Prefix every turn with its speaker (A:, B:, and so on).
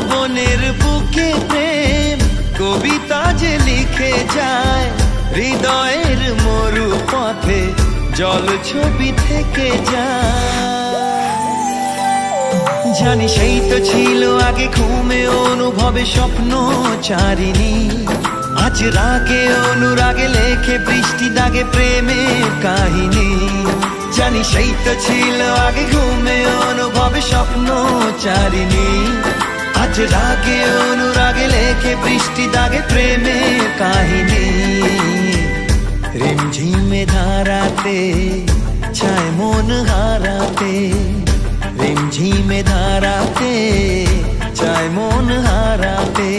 A: বনের বুকে প্রেম কবিতা যে লিখে যায়, হৃদয়ের মরু পথে জল ছবি থেকে যায়। জানি সেই তো ছিল আগে ঘুমে অনুভবে স্বপ্ন চারিণী, আজ রাগে অনুরাগে লেখে বৃষ্টি দাগে প্রেমের কাহিনী। জানি সেই তো ছিল আগে ঘুমে অনুভবে স্বপ্ন চারিণী, আজ রাগে অনুরাগে লেখে বৃষ্টি দাগে প্রেমের কাহিনী। রিমঝিমে ধারাতে ছায় মন হারাতে, রিমঝিমে ধারাতে চায় মন হারাতে।